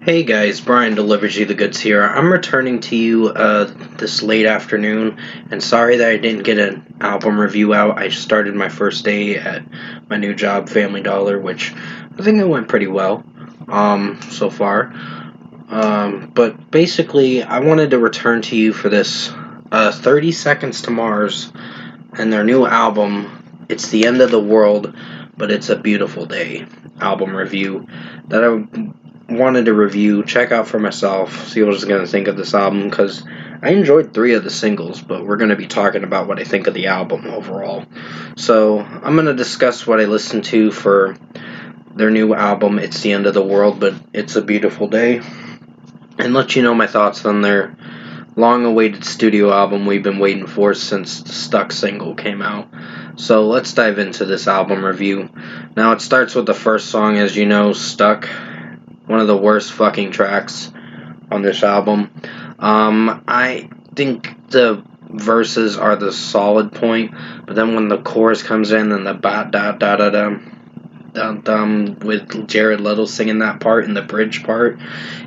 Hey guys, Brian delivers you the goods here. I'm returning to you this late afternoon, and sorry that I didn't get an album review out. I started my first day at my new job, Family Dollar, which I think it went pretty well so far. But basically, I wanted to return to you for this 30 Seconds to Mars and their new album, It's the End of the World, but It's a Beautiful Day album review that I wanted to review, check out for myself, see what I was going to think of this album, because I enjoyed 3 of the singles, but we're going to be talking about what I think of the album overall. So I'm going to discuss what I listened to for their new album, It's the End of the World, but It's a Beautiful Day, and let you know my thoughts on their long-awaited studio album we've been waiting for since the Stuck single came out. So let's dive into this album review. Now it starts with the first song, as you know, Stuck. One of the worst fucking tracks on this album. I think the verses are the solid point, but then when the chorus comes in and the ba da da da da with Jared Leto singing that part and the bridge part,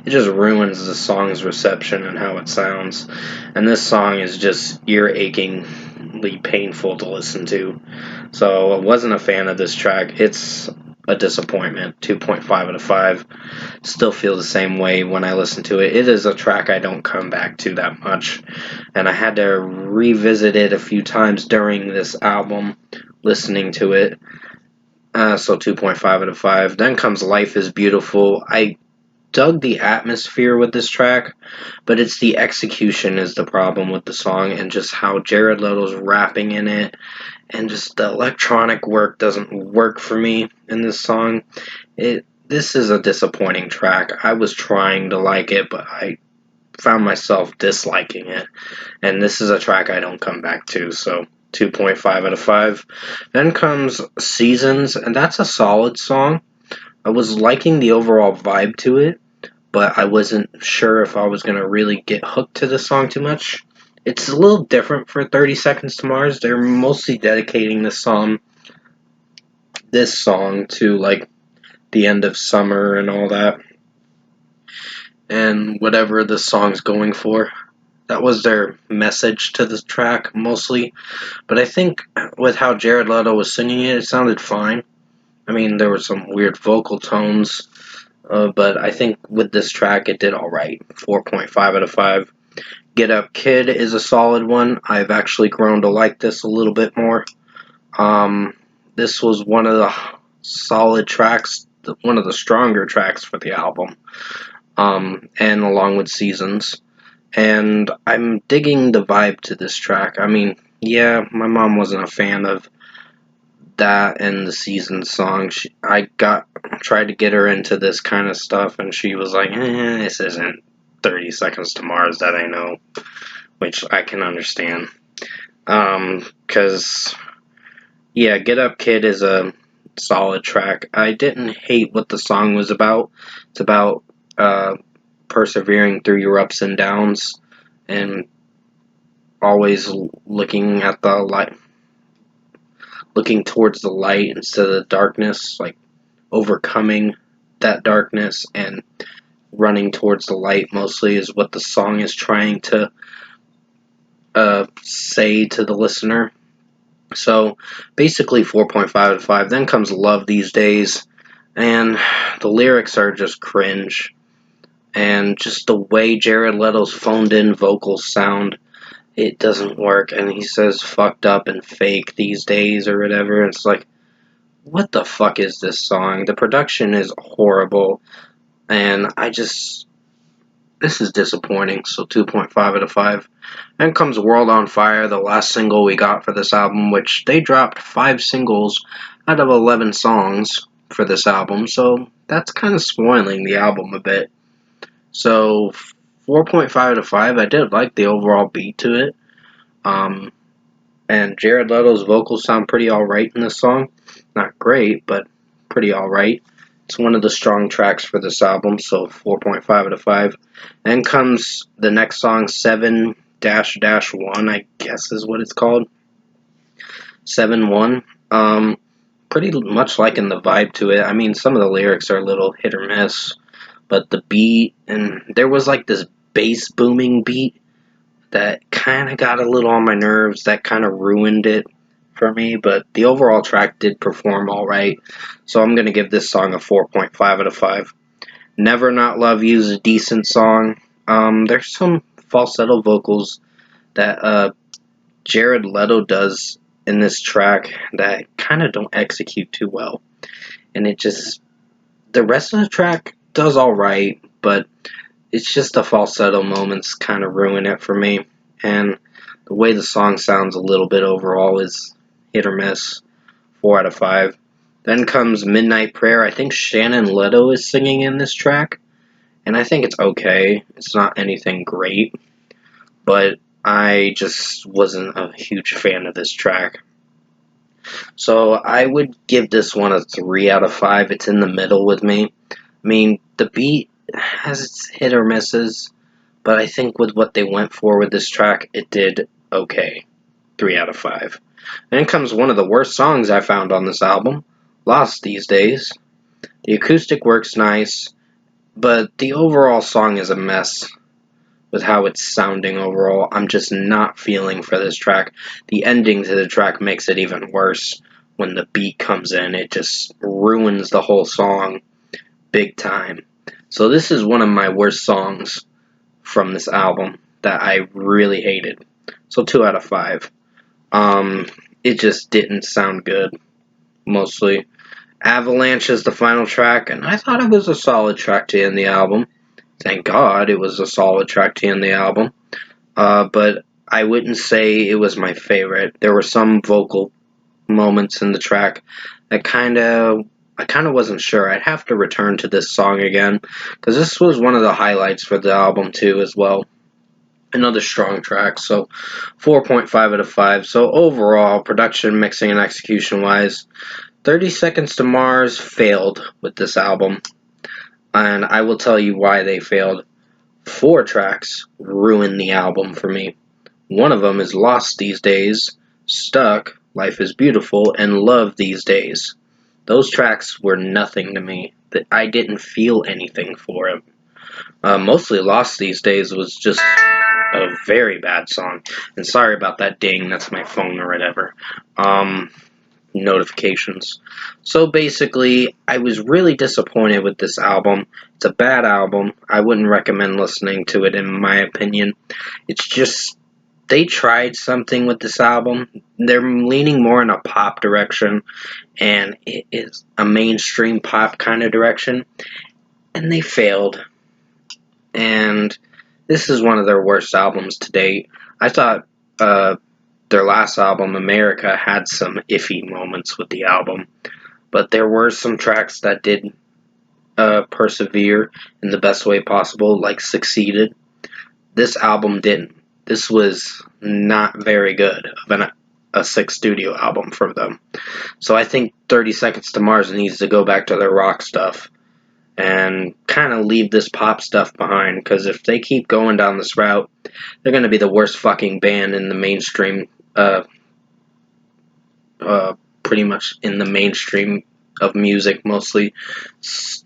it just ruins the song's reception and how it sounds. And this song is just ear-achingly painful to listen to. So I wasn't a fan of this track. It's a disappointment. 2.5 out of 5. Still feel the same way when I listen to it. It is a track I don't come back to that much, and I had to revisit it a few times during this album, listening to it. So 2.5 out of 5. Then comes Life is Beautiful. I dug the atmosphere with this track, but it's the execution is the problem with the song, and just how Jared Leto's rapping in it, and just the electronic work doesn't work for me in this song. This is a disappointing track. I was trying to like it, but I found myself disliking it, and this is a track I don't come back to, so 2.5 out of 5. Then comes Seasons, and that's a solid song. I was liking the overall vibe to it, but I wasn't sure if I was going to really get hooked to the song too much. It's a little different for 30 Seconds to Mars. They're mostly dedicating this song to like the end of summer and all that, and whatever the song's going for. That was their message to the track mostly, but I think with how Jared Leto was singing it, it sounded fine. I mean, there were some weird vocal tones, but I think with this track it did alright. 4.5 out of 5. Get Up Kid is a solid one. I've actually grown to like this a little bit more. This was one of the solid tracks, one of the stronger tracks for the album, and along with Seasons. And I'm digging the vibe to this track. I mean, yeah, my mom wasn't a fan of that and the Seasons song. I tried to get her into this kind of stuff, and she was like, this isn't 30 Seconds to Mars that I know, which I can understand. Because, yeah, Get Up Kid is a solid track. I didn't hate what the song was about. It's about persevering through your ups and downs and always looking at the light, looking towards the light instead of the darkness, like overcoming that darkness and running towards the light mostly is what the song is trying to say to the listener. So basically 4.5 out of 5. Then comes Love These Days, and the lyrics are just cringe, and just the way Jared Leto's phoned in vocals sound, it doesn't work. And he says fucked up and fake these days or whatever. It's like, what the fuck is this song? The production is horrible, and this is disappointing. So 2.5 out of 5. Then comes World on Fire, the last single we got for this album, which they dropped 5 singles out of 11 songs for this album, so that's kind of spoiling the album a bit. So 4.5 out of 5. I did like the overall beat to it. And Jared Leto's vocals sound pretty alright in this song. Not great, but pretty alright. It's one of the strong tracks for this album, so 4.5 out of 5. Then comes the next song, 7-1, I guess is what it's called. 7-1. Pretty much liking the vibe to it. I mean, some of the lyrics are a little hit or miss, but the beat, and there was like this bass booming beat that kind of got a little on my nerves, that kind of ruined it for me, but the overall track did perform alright, so I'm going to give this song a 4.5 out of 5. Never Not Love You is a decent song. There's some falsetto vocals that Jared Leto does in this track that kind of don't execute too well, and the rest of the track does alright, but it's just the falsetto moments kind of ruin it for me, and the way the song sounds a little bit overall is hit or miss. 4 out of 5. Then comes Midnight Prayer. I think Shannon Leto is singing in this track, and I think it's okay. It's not anything great, but I just wasn't a huge fan of this track. So I would give this one a 3 out of 5. It's in the middle with me. I mean, the beat has its hit or misses, but I think with what they went for with this track, it did okay. 3 out of 5. Then comes one of the worst songs I found on this album, Lost These Days. The acoustic works nice, but the overall song is a mess with how it's sounding overall. I'm just not feeling for this track. The ending to the track makes it even worse. When the beat comes in, it just ruins the whole song big time. So this is one of my worst songs from this album that I really hated. So 2 out of 5. It just didn't sound good, mostly. Avalanche is the final track, and I thought it was a solid track to end the album. Thank God it was a solid track to end the album. But I wouldn't say it was my favorite. There were some vocal moments in the track that I kind of wasn't sure. I'd have to return to this song again, because this was one of the highlights for the album too as well. Another strong track, so 4.5 out of 5. So overall, production, mixing, and execution-wise, 30 Seconds to Mars failed with this album, and I will tell you why they failed. 4 tracks ruined the album for me. One of them is Lost These Days, Stuck, Life is Beautiful, and Love These Days. Those tracks were nothing to me. That I didn't feel anything for them. Mostly Lost These Days was just a very bad song. And sorry about that ding, that's my phone or whatever. Notifications. So basically, I was really disappointed with this album. It's a bad album. I wouldn't recommend listening to it, in my opinion. It's just, they tried something with this album. They're leaning more in a pop direction, and it is a mainstream pop kind of direction, and they failed. And this is one of their worst albums to date. I thought their last album, America, had some iffy moments with the album, but there were some tracks that did persevere in the best way possible, like Succeeded. This album didn't. This was not very good of a sixth studio album for them. So I think 30 Seconds to Mars needs to go back to their rock stuff and kind of leave this pop stuff behind, because if they keep going down this route, they're going to be the worst fucking band in the mainstream, pretty much in the mainstream of music, mostly,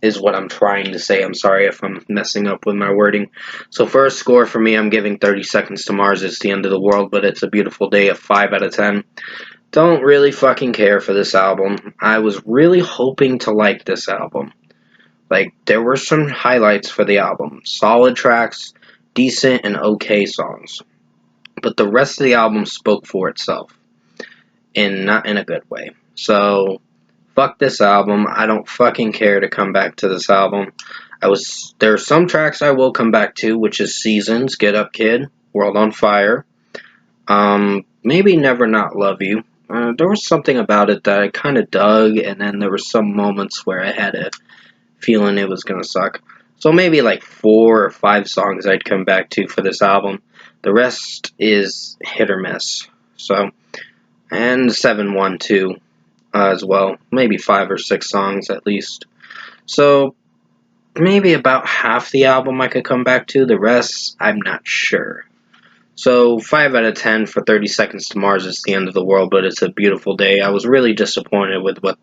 is what I'm trying to say. I'm sorry if I'm messing up with my wording. So for a score for me, I'm giving 30 Seconds to Mars, It's the End of the World, but It's a Beautiful Day, a 5 out of 10. Don't really fucking care for this album. I was really hoping to like this album. Like, there were some highlights for the album. Solid tracks, decent and okay songs. But the rest of the album spoke for itself. And not in a good way. So, fuck this album. I don't fucking care to come back to this album. There are some tracks I will come back to, which is Seasons, Get Up Kid, World on Fire. Maybe Never Not Love You. There was something about it that I kind of dug, and then there were some moments where I had a feeling it was gonna suck. So maybe like 4 or 5 songs I'd come back to for this album. The rest is hit or miss. So, and 7-1 too, as well. Maybe 5 or 6 songs at least. So maybe about half the album I could come back to. The rest, I'm not sure. So 5 out of 10 for 30 Seconds to Mars, It's the End of the World, but It's a Beautiful Day. I was really disappointed with what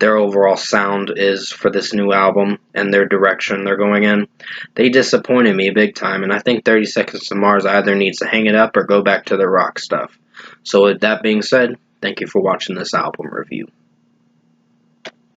their overall sound is for this new album and their direction they're going in. They disappointed me big time, and I think 30 Seconds to Mars either needs to hang it up or go back to their rock stuff. So with that being said, thank you for watching this album review.